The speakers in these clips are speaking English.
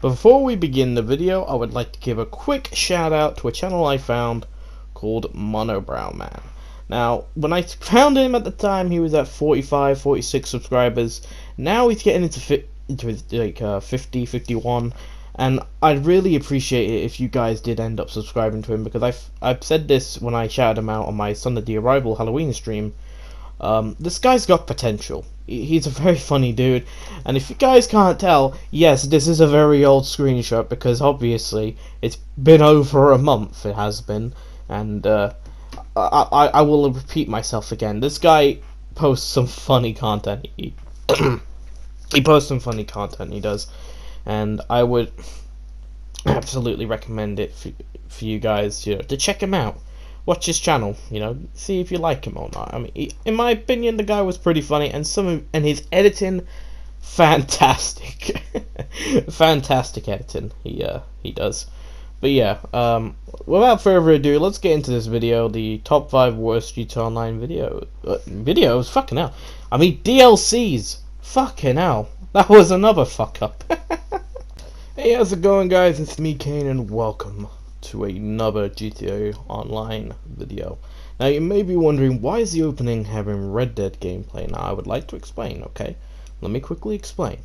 But before we begin the video, I would like to give a quick shout out to a channel I found called Monobrow Man. Now, when I found him at the time, he was at 45, 46 subscribers. Now he's getting into his 50, 51, and I'd really appreciate it if you guys did end up subscribing to him, because I've said this when I shouted him out on my Sunday the Arrival Halloween stream. This guy's got potential. He's a very funny dude, and if you guys can't tell, yes, this is a very old screenshot, because obviously it's been over a month, it has been, and I will repeat myself again. This guy posts some funny content. He posts some funny content, he does, and I would absolutely recommend it for you guys, to check him out. Watch his channel, see if you like him or not. I mean, in my opinion, the guy was pretty funny, and his editing, fantastic, fantastic editing. He does. But yeah, without further ado, let's get into this video. The top 5 worst GTA Online videos. Fucking hell. I mean DLCs. Fucking hell. That was another fuck up. Hey, how's it going, guys? It's me, Kane, and welcome to another GTA Online video. Now, you may be wondering, why is the opening having Red Dead gameplay? Now, I would like to explain, okay? Let me quickly explain.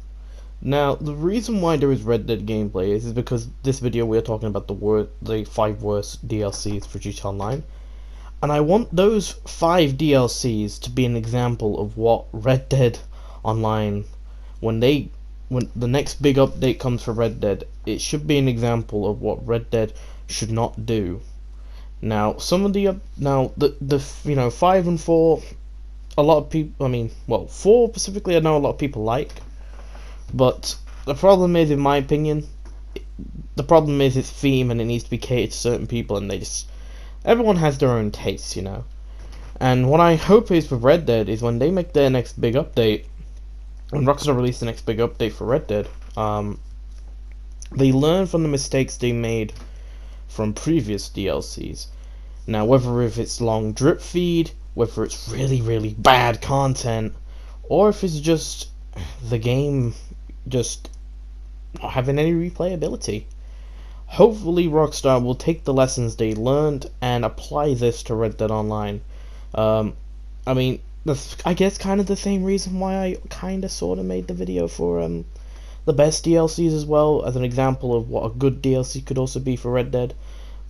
Now, the reason why there is Red Dead gameplay is because this video we're talking about the 5 worst DLCs for GTA Online. And I want those 5 DLCs to be an example of what Red Dead Online, when the next big update comes for Red Dead, it should be an example of what Red Dead should not do. Now, some of the 5 and 4, a lot of people, 4 specifically, I know a lot of people like, but the problem is, in my opinion, its theme, and it needs to be catered to certain people, and everyone has their own tastes, And what I hope is for Red Dead is when they make their next big update, when Rockstar release the next big update for Red Dead, they learn from the mistakes they made from previous DLCs. Now, whether if it's long drip feed, whether it's really, really bad content, or if it's just the game just not having any replayability. Hopefully Rockstar will take the lessons they learned and apply this to Red Dead Online. I guess kind of the same reason why I kind of sort of made the video for the best DLCs as well, as an example of what a good DLC could also be for Red Dead.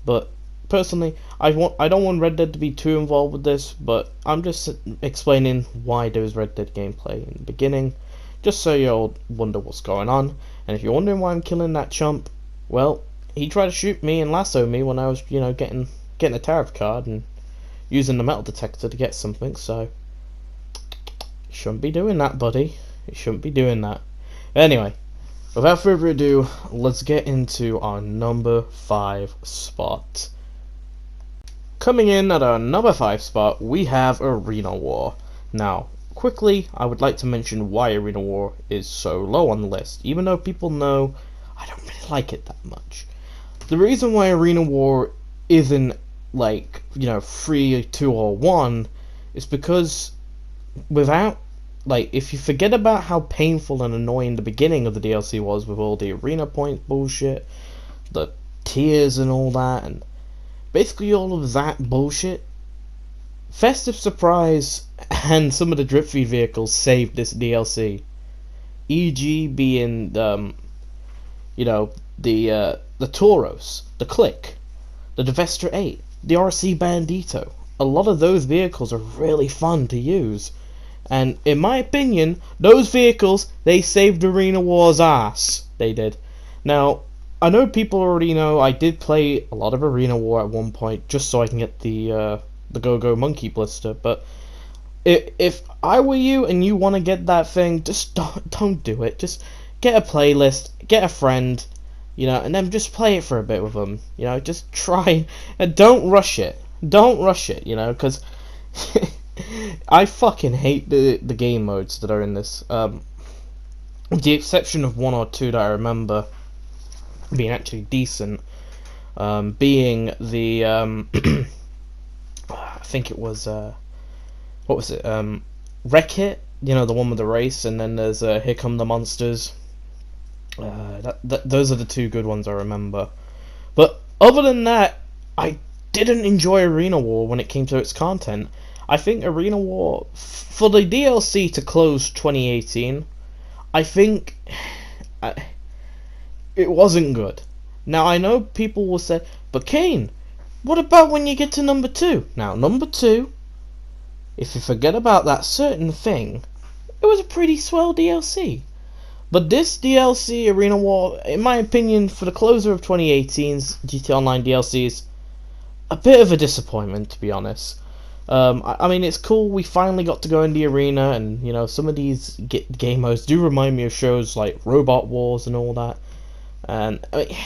But personally, I don't want Red Dead to be too involved with this, but I'm just explaining why there's Red Dead gameplay in the beginning, just so you'll wonder what's going on. And if you're wondering why I'm killing that chump, well, he tried to shoot me and lasso me when I was, getting a tariff card and using the metal detector to get something, so you shouldn't be doing that, buddy. You shouldn't be doing that. Anyway, without further ado, let's get into our number 5 spot. Coming in at our number 5 spot, we have Arena War. Now, quickly, I would like to mention why Arena War is so low on the list, even though people know I don't really like it that much. The reason why Arena War isn't, 3, 2, or 1 is because if you forget about how painful and annoying the beginning of the DLC was with all the arena points bullshit, the tiers and all that, and basically all of that bullshit, Festive Surprise and some of the drip feed vehicles saved this DLC. E.g. being the Tauros, the Click, the Devester 8, the RC Bandito. A lot of those vehicles are really fun to use. And in my opinion, those vehicles, they saved Arena War's ass. They did. Now, I know people already know I did play a lot of Arena War at one point, just so I can get the Go-Go Monkey Blister, but if I were you and you want to get that thing, just don't do it. Just get a playlist, get a friend, and then just play it for a bit with them. Just try, and don't rush it. Don't rush it, because I fucking hate the game modes that are in this. With the exception of 1 or 2 that I remember being actually decent, being the I think it was what was it? Wreck It, the one with the race, and then there's Here Come the Monsters. Those are the two good ones I remember. But other than that, I didn't enjoy Arena War when it came to its content. I think Arena War, for the DLC to close 2018, I think it wasn't good. Now, I know people will say, but Kane, what about when you get to number 2? Now, number 2, if you forget about that certain thing, it was a pretty swell DLC. But this DLC, Arena War, in my opinion, for the closer of 2018's GT Online DLC, is a bit of a disappointment, to be honest. I mean, it's cool we finally got to go in the arena, and, you know, some of these game modes do remind me of shows like Robot Wars and all that. And, I mean,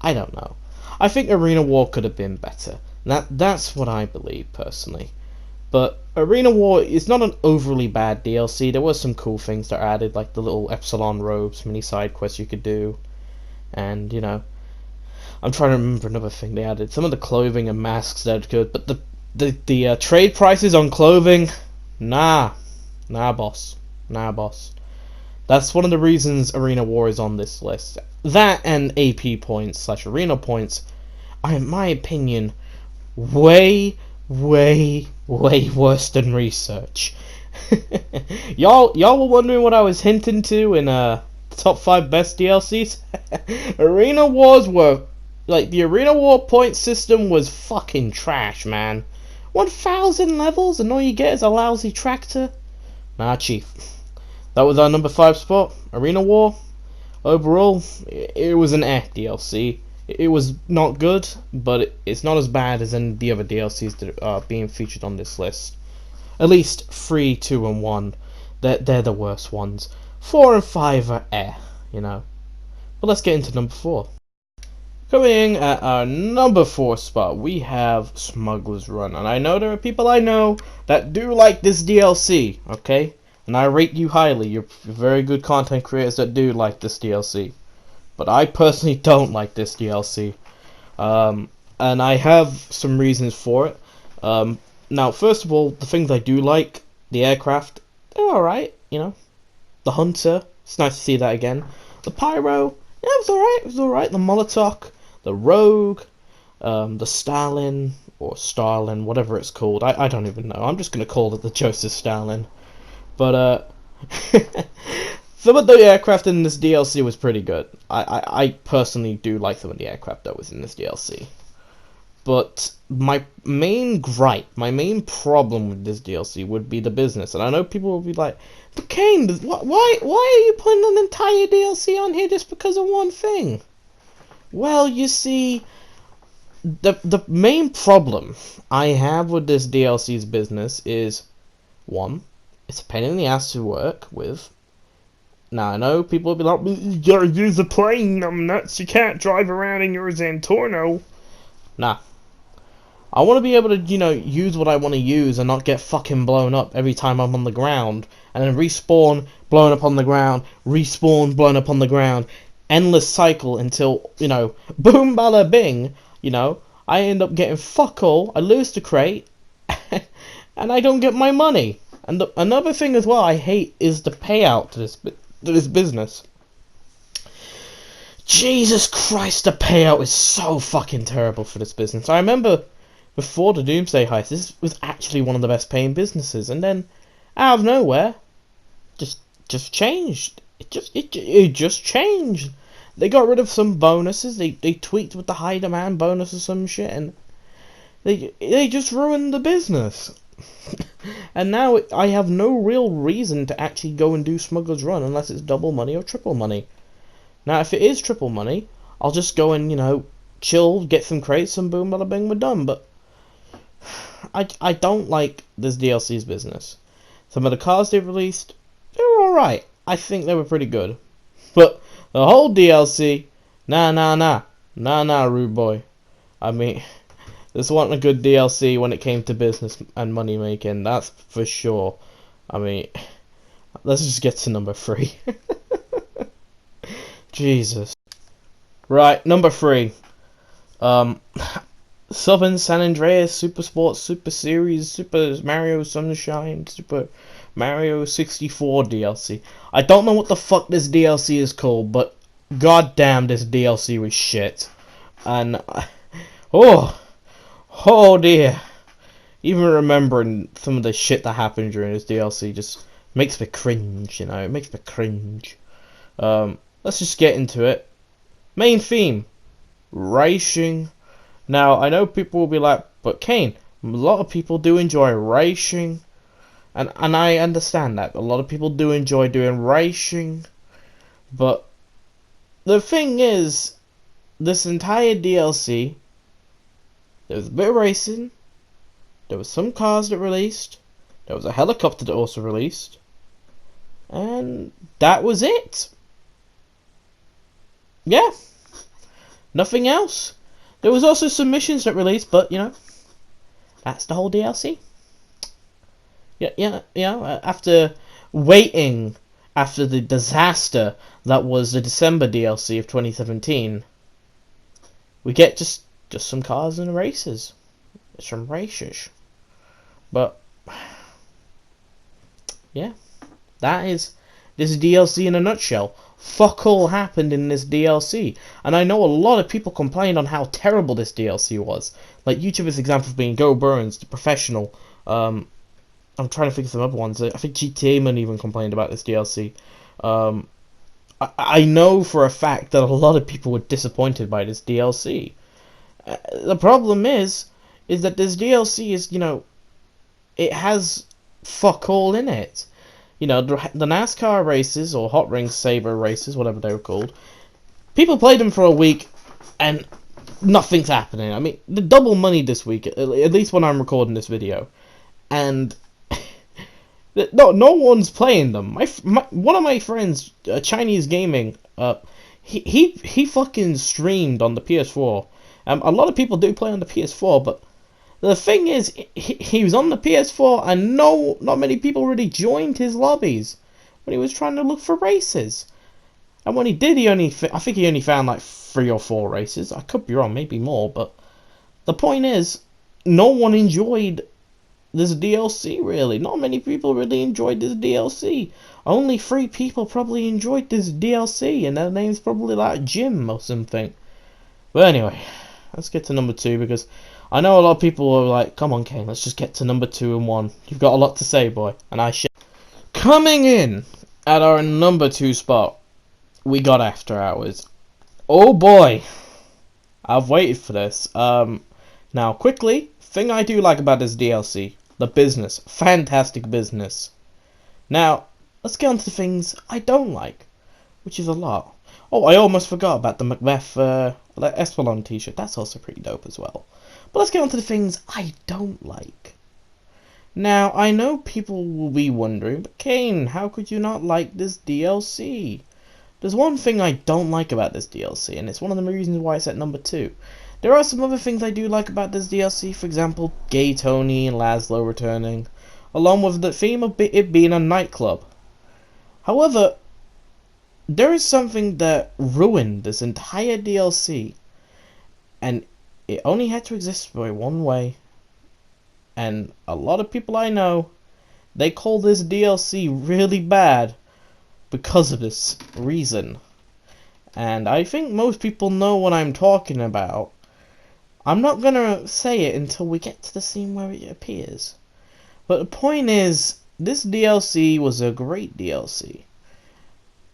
I don't know. I think Arena War could have been better. That's what I believe, personally. But Arena War is not an overly bad DLC. There were some cool things that are added, like the little Epsilon robes, mini side quests you could do. And, you know, I'm trying to remember another thing they added. Some of the clothing and masks that are good, but the trade prices on clothing, nah, boss. That's one of the reasons Arena War is on this list. That and AP points / arena points are, in my opinion, way worse than research. y'all were wondering what I was hinting to in top 5 best DLCs. Arena Wars were like, the Arena War point system was fucking trash, man. 1,000 levels and all you get is a lousy tractor. Nah, chief. That was our number 5 spot. Arena War. Overall, it was an DLC. It was not good, but it's not as bad as any of the other DLCs that are being featured on this list. At least 3, 2, and 1. They're the worst ones. 4 and 5 are you know. But let's get into number 4. Coming at our number 4 spot, we have Smuggler's Run. And I know there are people I know that do like this DLC, okay? And I rate you highly. You're very good content creators that do like this DLC. But I personally don't like this DLC. And I have some reasons for it. Now, first of all, the things I do like, the aircraft, they're alright, you know. The Hunter, it's nice to see that again. The Pyro, yeah, it was alright. The Molotov, the Rogue, the Stalin, or Starlin, whatever it's called. I don't even know. I'm just going to call it the Joseph Stalin. But, some of the aircraft in this DLC was pretty good. I personally do like some of the aircraft that was in this DLC. But my main gripe, my main problem with this DLC would be the business. And I know people will be like, but Kane, why are you putting an entire DLC on here just because of one thing? Well, you see, the main problem I have with this DLC's business is, 1, it's a pain in the ass to work with. Now, I know people will be like, you gotta use a plane, nuts, you can't drive around in your Zantorno. Nah. I want to be able to, you know, use what I want to use and not get fucking blown up every time I'm on the ground. And then respawn, blown up on the ground, respawn, blown up on the ground. Endless cycle until, you know, boom bada bing, you know, I end up getting fuck all, I lose the crate, and I don't get my money. And another thing as well I hate is the payout to this business. Jesus Christ, the payout is so fucking terrible for this business. I remember before the Doomsday Highs, this was actually one of the best paying businesses, and then out of nowhere, just changed. It just changed. They got rid of some bonuses. They tweaked with the high demand bonus or some shit, and they just ruined the business. And now I have no real reason to actually go and do Smuggler's Run unless it's double money or triple money. Now, if it is triple money, I'll just go and, you know, chill, get some crates, and boom, bada bing, we're done. But I don't like this DLC's business. Some of the cars they've released, they were alright. I think they were pretty good. But the whole DLC, nah, rude boy. I mean, this wasn't a good DLC when it came to business and money making, that's for sure. I mean, let's just get to number 3. Jesus. Right, number 3. Southern San Andreas Super Sports Super Series Super Mario Sunshine Super Mario 64 DLC. I don't know what the fuck this DLC is called, but goddamn, this DLC was shit. And oh, oh dear. Even remembering some of the shit that happened during this DLC just makes me cringe. You know, it makes me cringe. Let's just get into it. Main theme: racing. Now, I know people will be like, but Kane, a lot of people do enjoy racing. And I understand that. A lot of people do enjoy doing racing. But the thing is, this entire DLC, there was a bit of racing, there was some cars that released, there was a helicopter that also released, and that was it. Yeah. Nothing else. There was also some missions that released, but, you know, that's the whole DLC. Yeah, after waiting after the disaster that was the December DLC of 2017, we get just some cars and races. Some races. But, yeah, that is this DLC in a nutshell. Fuck all happened in this DLC. And I know a lot of people complained on how terrible this DLC was. Like, YouTubers' examples being Go Burns, The Professional, I'm trying to think of some other ones. I think GTA Man even complained about this DLC. I know for a fact that a lot of people were disappointed by this DLC. The problem is that this DLC is, you know, it has fuck all in it. You know, the NASCAR races, or Hot Ring Saber races, whatever they were called, people played them for a week, and nothing's happening. I mean, the double money this week, at least when I'm recording this video, and no one's playing them. One of my friends, Chinese Gaming, he fucking streamed on the PS4. A lot of people do play on the PS4, but the thing is, he was on the PS4, and not many people really joined his lobbies when he was trying to look for races. And when he did, I think he only found like 3 or 4 races. I could be wrong, maybe more, but the point is, no one enjoyed this DLC, really. Not many people really enjoyed this DLC. Only 3 people probably enjoyed this DLC, and their name's probably like Jim or something. But anyway, let's get to number 2, because I know a lot of people are like, come on Kane, let's just get to number 2 and 1. You've got a lot to say, boy. And I shall. Coming in at our number 2 spot, we got After Hours. Oh boy, I've waited for this. Now quickly, thing I do like about this DLC, the business. Fantastic business. Now, let's get on to the things I don't like, which is a lot. Oh, I almost forgot about the Macbeth Espelon t-shirt. That's also pretty dope as well. But let's get on to the things I don't like. Now, I know people will be wondering, but Kane, how could you not like this DLC? There's one thing I don't like about this DLC, and it's one of the reasons why it's at number 2. There are some other things I do like about this DLC, for example, Gay Tony and Laszlo returning, along with the theme of it being a nightclub. However, there is something that ruined this entire DLC, and it only had to exist by one way, and a lot of people I know, they call this DLC really bad because of this reason. And I think most people know what I'm talking about. I'm not gonna say it until we get to the scene where it appears. But the point is, this DLC was a great DLC.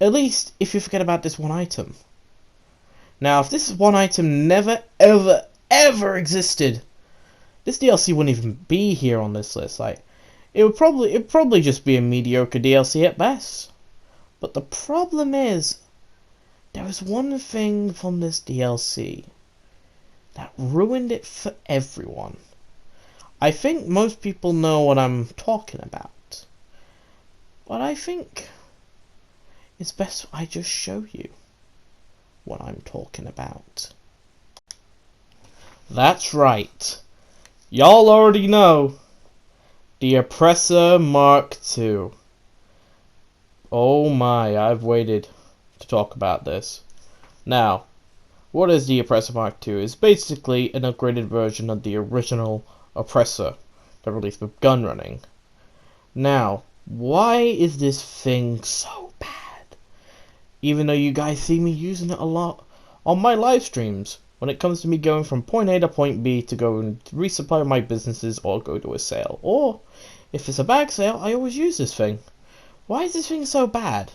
At least if you forget about this one item. Now, if this one item never, ever, ever existed, this DLC wouldn't even be here on this list. Like, it'd probably just be a mediocre DLC at best. But the problem is, there was one thing from this DLC that ruined it for everyone. I think most people know what I'm talking about, but I think it's best I just show you what I'm talking about. That's right. Y'all already know the Oppressor Mark II. Oh my, I've waited to talk about this. Now, what is the Oppressor Mark II? It's basically an upgraded version of the original Oppressor that released with gun running. Now, Why is this thing so bad? Even though you guys see me using it a lot on my live streams, when it comes to me going from point A to point B to go and resupply my businesses or go to a sale. Or, if it's a bag sale, I always use this thing. Why is this thing so bad?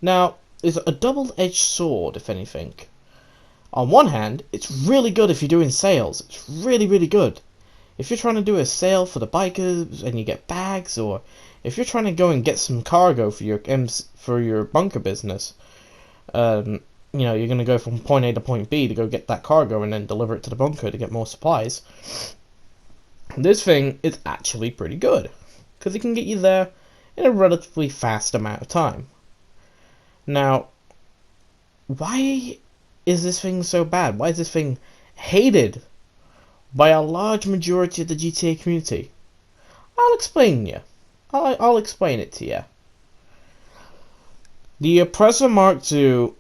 Now, it's a double-edged sword, if anything. On one hand, it's really good if you're doing sales. It's really, really good. If you're trying to do a sale for the bikers and you get bags, or if you're trying to go and get some cargo for your bunker business, you know, you're going to go from point A to point B to go get that cargo and then deliver it to the bunker to get more supplies. This thing is actually pretty good, because it can get you there in a relatively fast amount of time. Now, why is this thing so bad? Why is this thing hated by a large majority of the GTA community? I'll explain you. I'll explain it to you. The Oppressor Mark II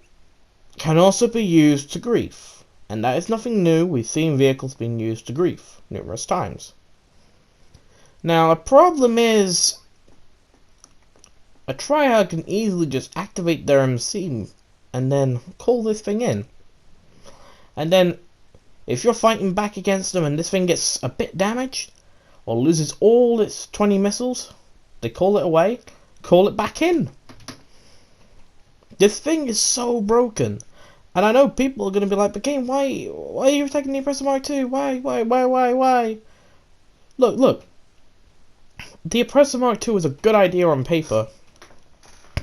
can also be used to grief, and that is nothing new. We've seen vehicles being used to grief numerous times. Now, a problem is a tryhard can easily just activate their MC and then call this thing in. And then, if you're fighting back against them and this thing gets a bit damaged, or loses all its 20 missiles, they call it away, call it back in. This thing is so broken. And I know people are going to be like, but Game, why are you attacking the Oppressor Mark II? Why? Look. The Oppressor Mark II was a good idea on paper,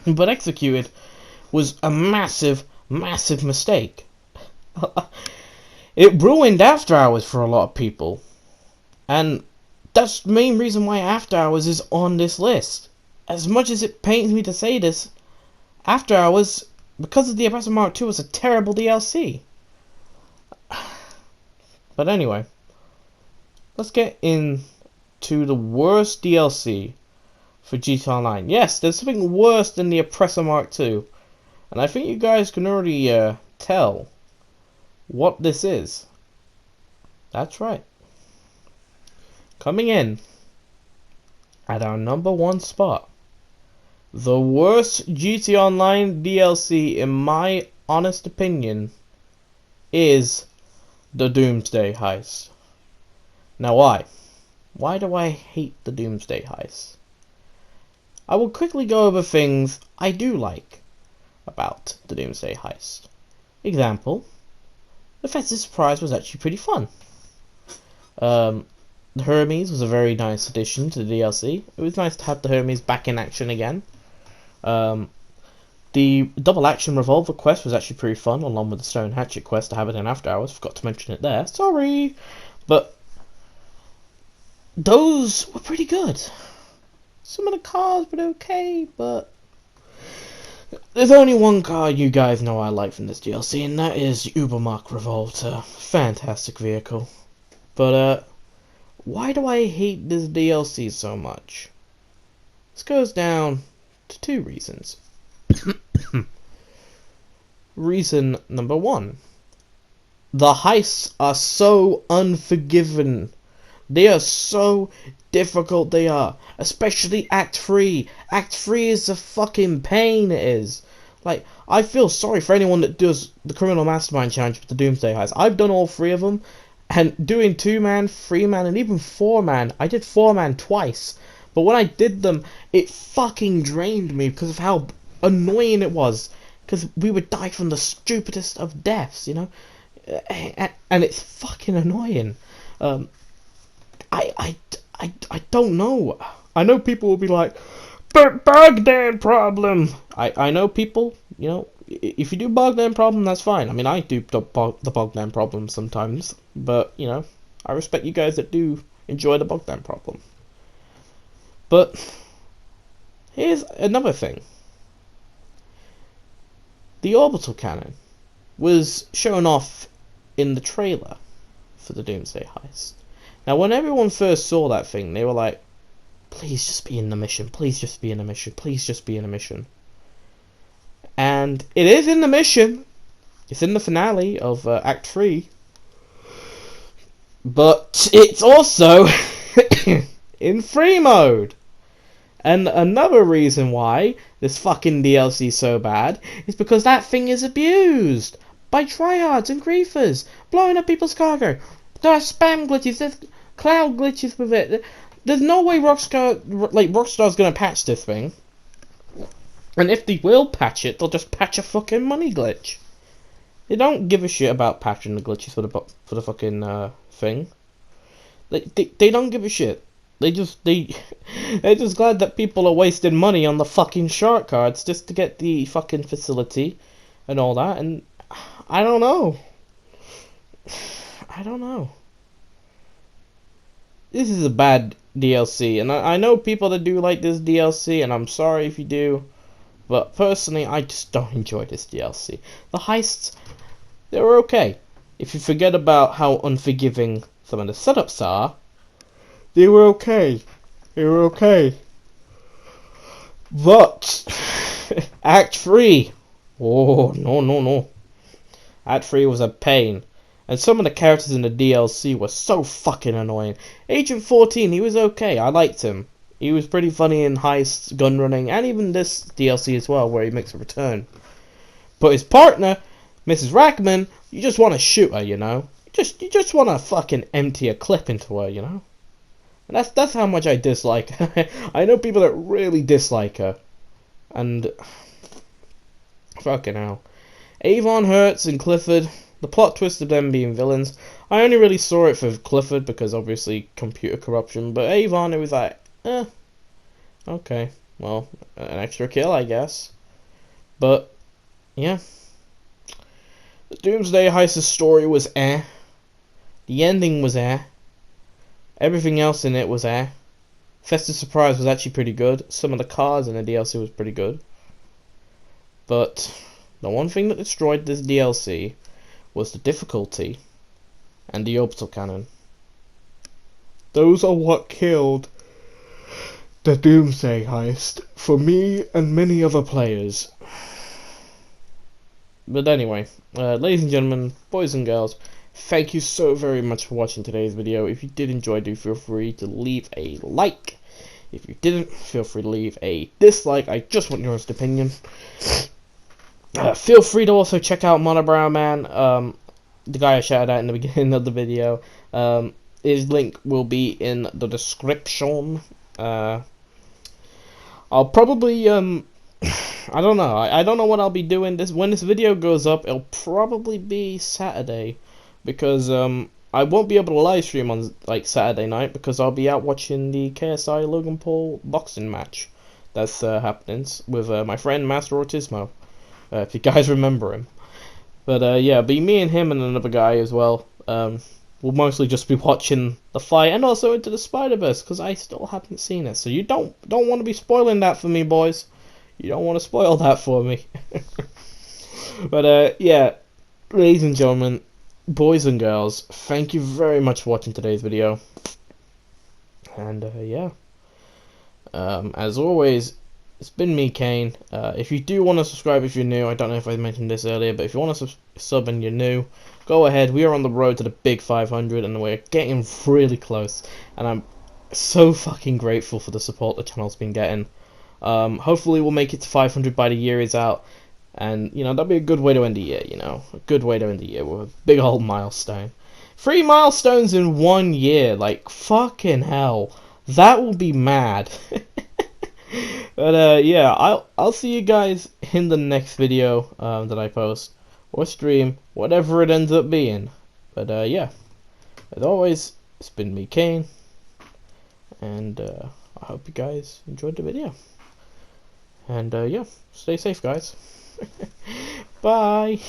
but executed was a massive mistake. It ruined After Hours for a lot of people. And that's the main reason why After Hours is on this list. As much as it pains me to say this, After Hours, because of the Oppressor Mark II, was a terrible DLC. But anyway, let's get into the worst DLC for GTA Online. Yes, there's something worse than the Oppressor Mark II. And I think you guys can already tell what this is. That's right. Coming in at our #1 spot, the worst GTA Online DLC, in my honest opinion, is the Doomsday Highs. Now why? Why do I hate the Doomsday Highs? I will quickly go over things I do like about the Doomsday Heist. Example, the Festive Surprise was actually pretty fun. The Hermes was a very nice addition to the DLC. It was nice to have the Hermes back in action again. The Double Action Revolver quest was actually pretty fun, along with the Stone Hatchet quest to have it in After Hours. Forgot to mention it there. Sorry! But those were pretty good. Some of the cars were okay, but there's only one car you guys know I like from this DLC, and that is Ubermark Revolter. Fantastic vehicle. But, why do I hate this DLC so much? This goes down to 2 reasons. Reason number 1. The heists are so unforgiving. They are so difficult, they are. Especially Act 3. Act 3 is a fucking pain, it is. Like, I feel sorry for anyone that does the Criminal Mastermind Challenge with the Doomsday Highs. I've done all 3 of them. And doing 2-man, 3-man, and even 4-man. I did 4-man twice. But when I did them, it fucking drained me because of how annoying it was. Because we would die from the stupidest of deaths, you know? And it's fucking annoying. I don't know. I know people will be like, but Bogdan problem. I know people, you know, if you do Bogdan problem, that's fine. I mean, I do the Bogdan problem sometimes, but, you know, I respect you guys that do enjoy the Bogdan problem. But here's another thing. The orbital cannon was shown off in the trailer for the Doomsday Heist. Now, when everyone first saw that thing, they were like, please just be in the mission, please just be in the mission, please just be in the mission. And it is in the mission. It's in the finale of Act 3. But it's also in free mode. And another reason why this fucking DLC is so bad is because that thing is abused by tryhards and griefers, blowing up people's cargo. There are spam glitches, there's cloud glitches with it. There's no way Rockstar's gonna patch this thing. And if they will patch it, they'll just patch a fucking money glitch. They don't give a shit about patching the glitches for the fucking thing. They don't give a shit. They're just glad that people are wasting money on the fucking shark cards just to get the fucking facility and all that. And I don't know. I don't know. This is a bad DLC, and I know people that do like this DLC, and I'm sorry if you do, but personally, I just don't enjoy this DLC. The heists, they were okay. If you forget about how unforgiving some of the setups are, they were okay. They were okay. But Act 3, oh no. Act 3 was a pain. And some of the characters in the DLC were so fucking annoying. Agent 14, he was okay. I liked him. He was pretty funny in heists, gun running, and even this DLC as well, where he makes a return. But his partner, Mrs. Rackman, you just want to shoot her, you know. You just want to fucking empty a clip into her, you know. And that's how much I dislike her. I know people that really dislike her. And fucking hell. Avon, Hertz, and Clifford. The plot twist of them being villains. I only really saw it for Clifford because obviously computer corruption. But Avon, it was like, okay, well, an extra kill, I guess. But yeah, the Doomsday Highs story was The ending was Everything else in it was Festive Surprise was actually pretty good. Some of the cars in the DLC was pretty good. But the one thing that destroyed this DLC was the difficulty and the orbital cannon. Those are what killed the Doomsday Heist for me and many other players. But anyway, ladies and gentlemen, boys and girls, thank you so very much for watching today's video. If you did enjoy, do feel free to leave a like. If you didn't, feel free to leave a dislike. I just want your honest opinion. Feel free to also check out Monobrow Man, the guy I shouted out in the beginning of the video. His link will be in the description. I'll probably I don't know. I don't know what I'll be doing when this video goes up. It'll probably be Saturday, because I won't be able to live stream on like Saturday night because I'll be out watching the KSI Logan Paul boxing match that's happening with my friend Master Autismo. If you guys remember him. But yeah, be me and him and another guy as well. We'll mostly just be watching the fight and also Into the Spider-Verse because I still haven't seen it. So you don't want to be spoiling that for me, boys. You don't want to spoil that for me. But yeah, ladies and gentlemen, boys and girls, thank you very much for watching today's video. And yeah, as always, it's been me, Kane. If you do want to subscribe if you're new, I don't know if I mentioned this earlier, but if you want to sub and you're new, go ahead. We are on the road to the big 500 and we're getting really close. And I'm so fucking grateful for the support the channel's been getting. Hopefully we'll make it to 500 by the year is out. And, you know, that'll be a good way to end the year, you know. A good way to end the year with a big old milestone. 3 milestones in 1 year. Like, fucking hell. That will be mad. But yeah, I'll see you guys in the next video that I post or stream, whatever it ends up being. But yeah, as always, it's been me, Kane, and I hope you guys enjoyed the video. And yeah, stay safe, guys. Bye.